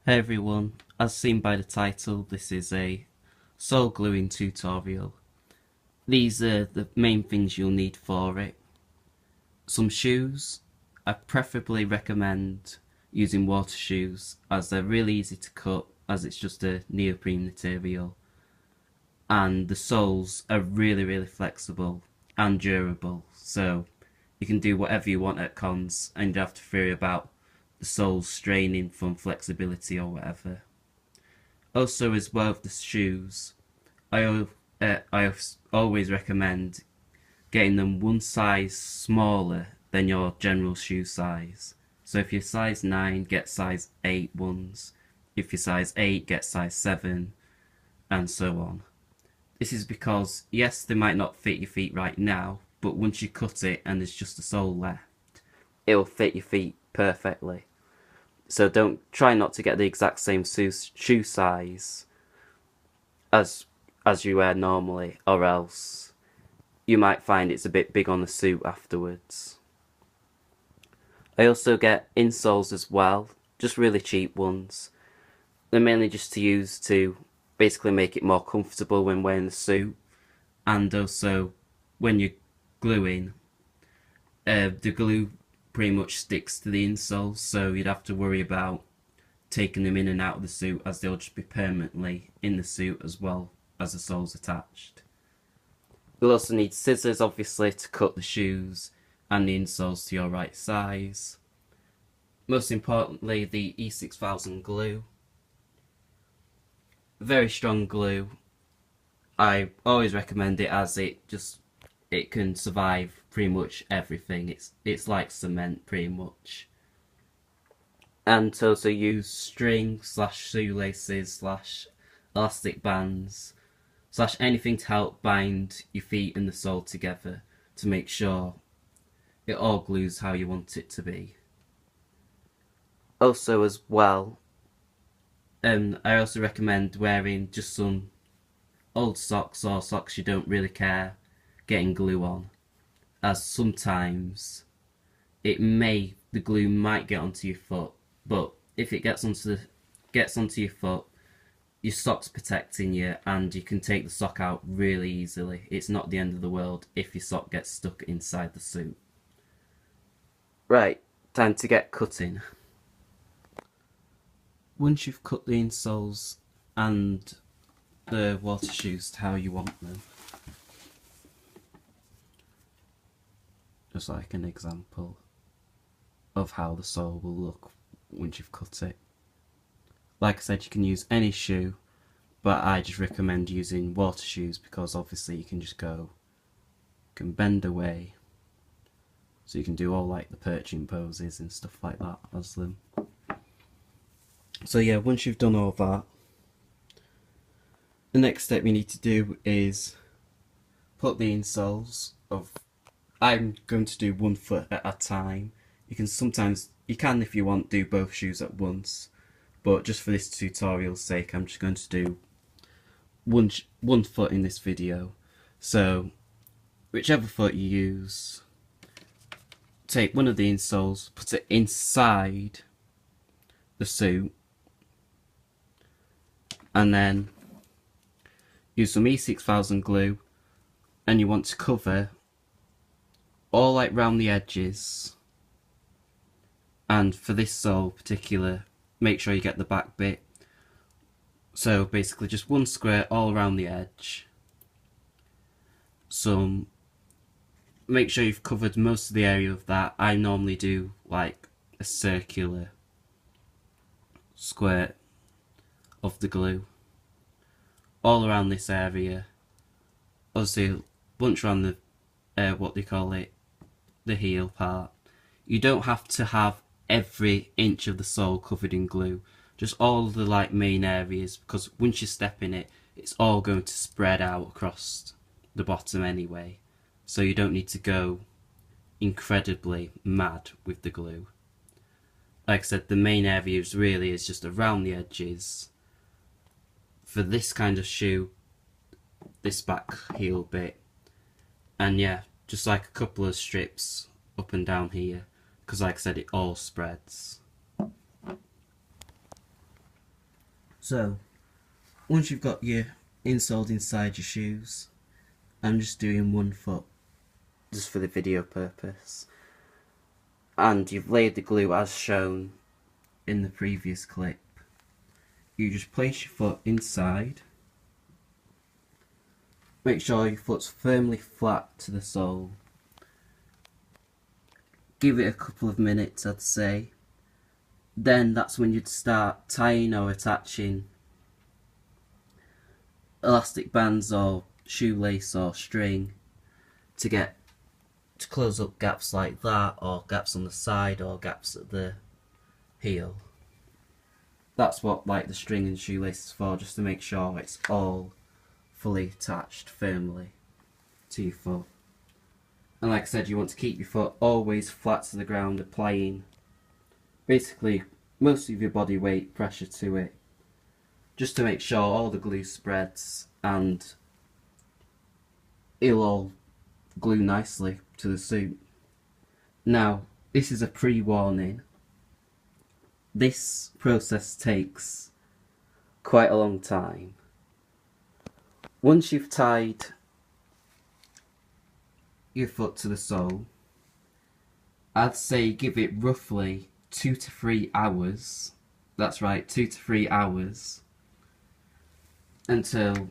Hey everyone, as seen by the title, this is a sole gluing tutorial. These are the main things you'll need for it. Some shoes. I preferably recommend using water shoes as they're really easy to cut as it's just a neoprene material. And the soles are really flexible and durable, so you can do whatever you want at cons and you don't have to worry about the soles straining from flexibility or whatever. Also, as well with the shoes, I always recommend getting them one size smaller than your general shoe size. So if you're size 9, get size 8 ones. If you're size 8, get size 7, and so on. This is because, yes, they might not fit your feet right now, but once you cut it and there's just a sole left, it'll fit your feet perfectly. So don't try not to get the exact same shoe size as you wear normally, or else you might find it's a bit big on the suit afterwards. I also get insoles as well, just really cheap ones. They're mainly just to use to basically make it more comfortable when wearing the suit, and also when you're gluing, the glue pretty much sticks to the insoles, so you'd have to worry about taking them in and out of the suit as they'll just be permanently in the suit as well as the soles attached. You'll also need scissors obviously to cut the shoes and the insoles to your right size. Most importantly, the E6000 glue. Very strong glue. I always recommend it as it can survive pretty much everything. It's like cement pretty much. And to also use string / shoelaces / elastic bands / anything to help bind your feet and the sole together to make sure it all glues how you want it to be. Also as well, I also recommend wearing just some old socks or socks you don't really care getting glue on, as sometimes the glue might get onto your foot, but if it gets onto your foot, your sock's protecting you and you can take the sock out really easily. It's not the end of the world if your sock gets stuck inside the suit. Right, time to get cutting. Once you've cut the insoles and the water shoes to how you want them, just like an example of how the sole will look once you've cut it. Like I said, you can use any shoe, but I just recommend using water shoes because obviously you can just you can bend away, so you can do all like the perching poses and stuff like that as them. So yeah, once you've done all that, the next step you need to do is put the insoles of, I'm going to do one foot at a time. You can if you want do both shoes at once, but just for this tutorial's sake I'm just going to do one foot in this video. So whichever foot you use, take one of the insoles, put it inside the suit, and then use some E6000 glue, and you want to cover all like round the edges, and for this sole particular, make sure you get the back bit. So basically just one square all around the edge. Make sure you've covered most of the area of that. I normally do like a circular square of the glue all around this area. Obviously a bunch around the what they call it, the heel part. You don't have to have every inch of the sole covered in glue, just all the like main areas, because once you step in it, it's all going to spread out across the bottom anyway, so you don't need to go incredibly mad with the glue. Like I said, the main areas really is just around the edges. For this kind of shoe, this back heel bit, and yeah, just like a couple of strips up and down here, because like I said, it all spreads. So, once you've got your insole inside your shoes, I'm just doing one foot, just for the video purpose. And you've laid the glue as shown in the previous clip. You just place your foot inside. Make sure your foot's firmly flat to the sole. Give it a couple of minutes, I'd say. Then that's when you'd start tying or attaching elastic bands or shoelace or string to close up gaps like that, or gaps on the side, or gaps at the heel. That's what like the string and shoelace is for, just to make sure it's all fully attached firmly to your foot. And like I said, you want to keep your foot always flat to the ground, applying basically most of your body weight pressure to it, just to make sure all the glue spreads and it'll all glue nicely to the suit. Now, this is a pre-warning. This process takes quite a long time. Once you've tied your foot to the sole, I'd say give it roughly 2 to 3 hours. That's right, 2 to 3 hours until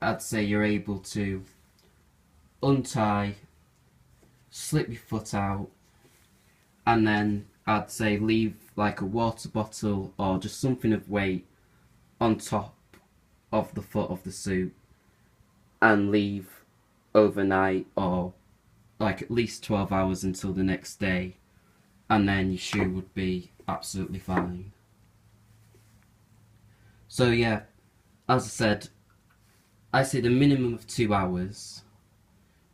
I'd say you're able to untie, slip your foot out, and then I'd say leave like a water bottle or just something of weight on top of the foot of the suit and leave overnight, or like at least 12 hours until the next day, and then your shoe would be absolutely fine. So yeah, as I said, I said a minimum of 2 hours.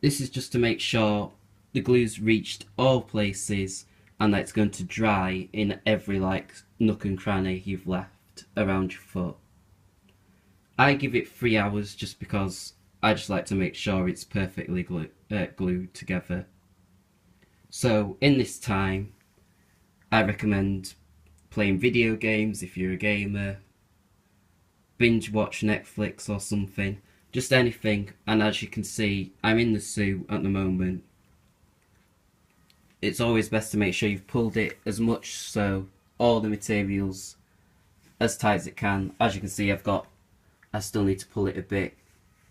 This is just to make sure the glue's reached all places and that it's going to dry in every like nook and cranny you've left around your foot. I give it 3 hours just because I just like to make sure it's perfectly glued together. So in this time, I recommend playing video games if you're a gamer, binge watch Netflix or something, just anything. And as you can see, I'm in the suit at the moment. It's always best to make sure you've pulled it as much so all the materials as tight as it can. As you can see, I still need to pull it a bit.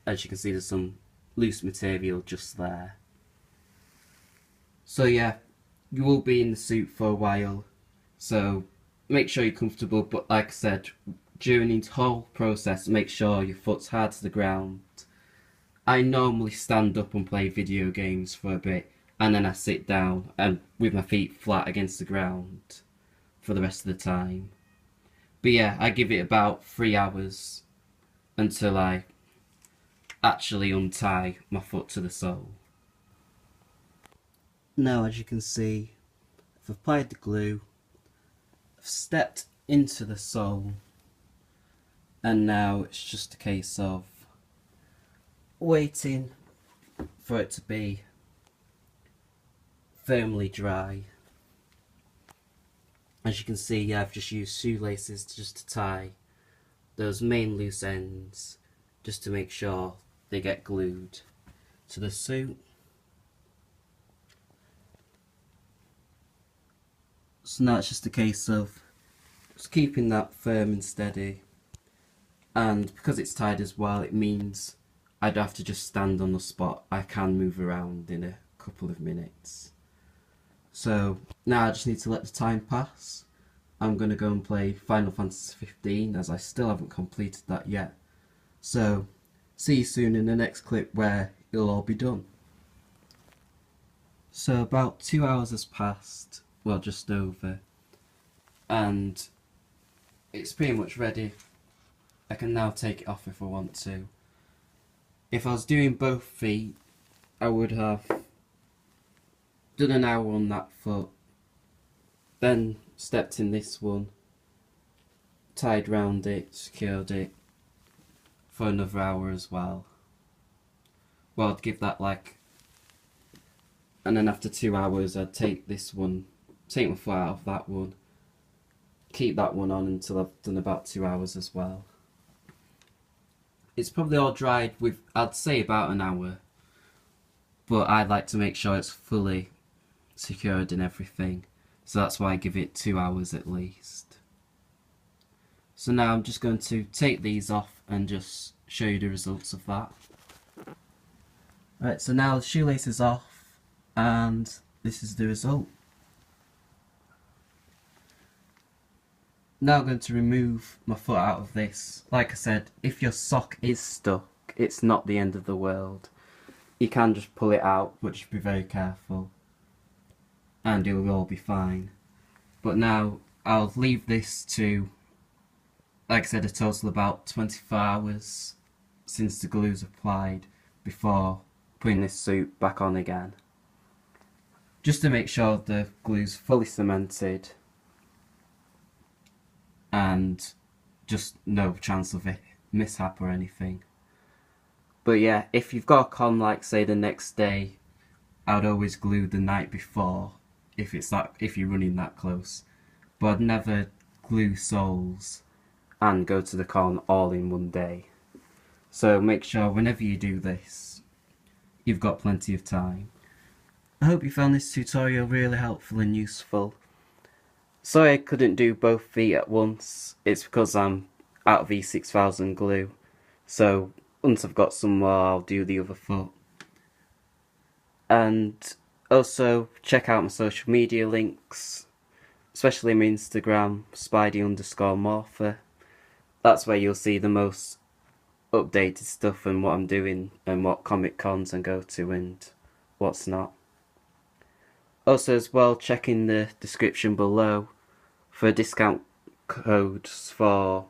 As you can see, there's some loose material just there. So yeah, you will be in the suit for a while, so make sure you're comfortable, but like I said, during the whole process, make sure your foot's hard to the ground. I normally stand up and play video games for a bit, and then I sit down and with my feet flat against the ground for the rest of the time. But yeah, I give it about 3 hours until I actually untie my foot to the sole. Now, as you can see, I've applied the glue, I've stepped into the sole, and now it's just a case of waiting for it to be firmly dry. As you can see, I've just used shoelaces just to tie those main loose ends, just to make sure they get glued to the suit. So now it's just a case of just keeping that firm and steady, and because it's tied as well, it means I don't have to just stand on the spot. I can move around in a couple of minutes. So now I just need to let the time pass. I'm going to go and play Final Fantasy 15 as I still haven't completed that yet. So see you soon in the next clip where it'll all be done. So about 2 hours has passed, well, just over, and it's pretty much ready. I can now take it off if I want to. If I was doing both feet, I would have done an hour on that foot, then stepped in this one, tied round it, secured it for another hour as well. Well, I'd give that like, and then after 2 hours I'd take this one, take my foot out of that one, keep that one on until I've done about 2 hours as well. It's probably all dried with, I'd say, about an hour, but I like to make sure it's fully secured and everything, so that's why I give it 2 hours at least. So now I'm just going to take these off and just show you the results of that. Right, so now the shoelace is off and this is the result. Now I'm going to remove my foot out of this. Like I said, if your sock is stuck, it's not the end of the world. You can just pull it out, but just be very careful and it will all be fine. But now I'll leave this to, like I said, a total about 24 hours since the glue's applied before putting this suit back on again. Just to make sure the glue's fully cemented and just no chance of a mishap or anything. But yeah, if you've got a con like say the next day, I'd always glue the night before if you're running that close. But I'd never glue soles and go to the con all in one day. So make sure whenever you do this, you've got plenty of time. I hope you found this tutorial really helpful and useful. Sorry I couldn't do both feet at once, it's because I'm out of E6000 glue. So once I've got some more, I'll do the other foot. And also check out my social media links, especially my Instagram, Spidey_Morpher. That's where you'll see the most updated stuff and what I'm doing and what Comic Cons I go to and what's not. Also as well, check in the description below for discount codes for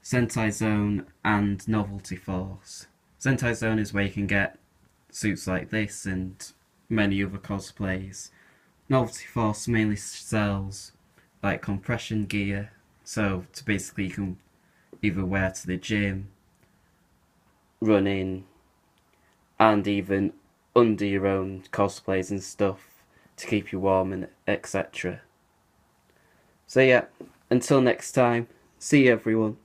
Sentai Zone and Novelty Force. Sentai Zone is where you can get suits like this and many other cosplays. Novelty Force mainly sells like compression gear, so to basically you can either wear to the gym, running, and even under your own cosplays and stuff to keep you warm and etc. So yeah, until next time, see you everyone.